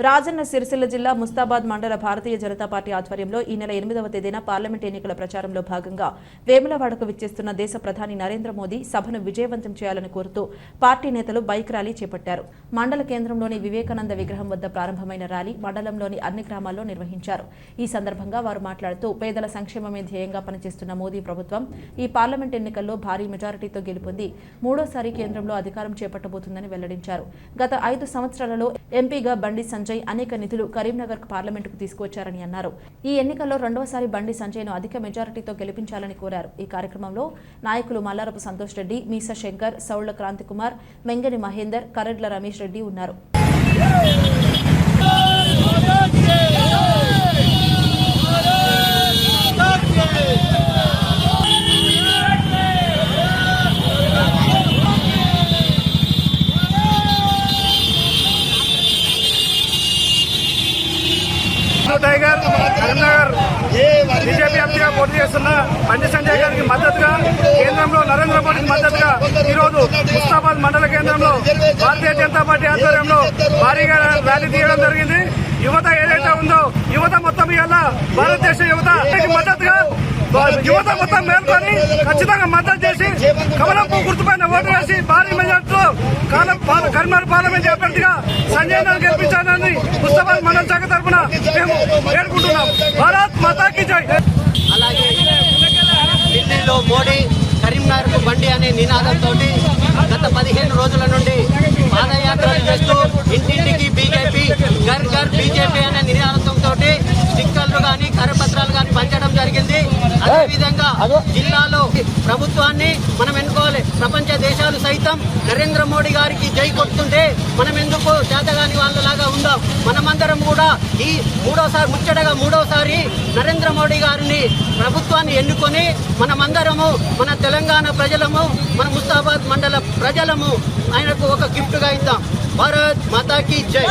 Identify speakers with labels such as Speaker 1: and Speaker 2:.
Speaker 1: రాజన్న సిరిసిల్ల జిల్లా ముస్తాబాద్ మండల భారతీయ జనతా పార్టీ ఆధ్వర్యంలో ఈ నెల 8వ తేదీన పార్లమెంట్ ఎన్నికల ప్రచారంలో భాగంగా వేములవాడకు విచ్చేస్తున్న దేశ ప్రధాని నరేంద్ర మోదీ సభను విజయవంతం చేయాలని కోరుతూ పార్టీ నేతలు బైక్ ర్యాలీ చేపట్టారు. మండల కేంద్రంలోని వివేకానంద విగ్రహం వద్ద ప్రారంభమైన ర్యాలీ మండలంలోని అన్ని గ్రామాల్లో నిర్వహించారు. ఈ సందర్భంగా వారు మాట్లాడుతూ పేదల సంక్షేమమే ధ్యేయంగా పనిచేస్తున్న మోదీ ప్రభుత్వం ఈ పార్లమెంట్ ఎన్నికల్లో భారీ మెజారిటీతో గెలుపొంది మూడోసారి కేంద్రంలో అధికారం చేపట్టబోతుందని వెల్లడించారు. గత 5 సంవత్సరాలలో ఎంపీగా బండి సంజయ్ అనేక నిధులు కరీంనగర్ పార్లమెంటుకు తీసుకువచ్చారని అన్నారు. ఈ ఎన్నికల్లో రెండవసారి బండి సంజయ్ను అధిక మెజారిటీతో గెలిపించాలని కోరారు. ఈ కార్యక్రమంలో నాయకులు మల్లారపు సంతోష్ రెడ్డి, మీసా శంకర్, సౌళ్ల క్రాంతికుమార్, మెంగని మహేందర్, కరెడ్ల రమేష్ రెడ్డి ఉన్నారు.
Speaker 2: టైగర్ కరీంనగర్ బీజేపీ అభ్యర్థిగా పోటీ చేస్తున్న బండి సంజయ్ గారికి మద్దతుగా కేంద్రంలో నరేంద్ర మోడీకి మద్దతుగా ఈరోజు ముస్తాబాద్ మండల కేంద్రంలో భారతీయ జనతా పార్టీ ఆధ్వర్యంలో భారీగా ర్యాలీ తీయడం జరిగింది. యువత ఏదైతే ఉందో యువత మొత్తం ఇవాళ భారతదేశ యువత మద్దతుగా యువత మొత్తం మేల్కొని ఖచ్చితంగా మద్దతు చేసి కమలం పువ్వు గుర్తుపైన ఓటు వేసి భారీ మెజార్టీతో కరీంనగర్ పార్లమెంట్ అభ్యర్థిగా సంజయ్ ను గెలిపించాలని ముస్తాబాద్ మండల శాఖ తరఫున మేము వేడుకుంటున్నాం. భారత్ మాతాకి జై.
Speaker 3: అలాగే ఢిల్లీలో మోడీ, కరీంనగర్ బండి అనే నినాదంతో గత 15 రోజుల నుండి పాదయాత్రలు చేస్తూ ఇంటింటికి బీజేపీ, ఘర్ ఘర్ బీజేపీ అనే నినాదంతో స్టిక్కర్లు కానీ కరపత్రాలు కానీ పంచడం జరిగింది. అదేవిధంగా జిల్లాలో ప్రభుత్వాన్ని మనం ఎన్నుకోవాలి. ప్రపంచ దేశాలు సైతం నరేంద్ర మోడీ గారికి జై కొడుతుంటే మనం ఎందుకు చేతగాని వాళ్ళలాగా ఉందాం. మనమందరం కూడా ఈ మూడోసారి నరేంద్ర మోడీ గారిని ప్రభుత్వాన్ని ఎన్నుకొని మనమందరము మన తెలంగాణ ప్రజలము, మన ముస్తాబాద్ మండల ప్రజలము ఆయనకు ఒక గిఫ్ట్ గా ఇద్దాం. భారత్ మాతాకి జై.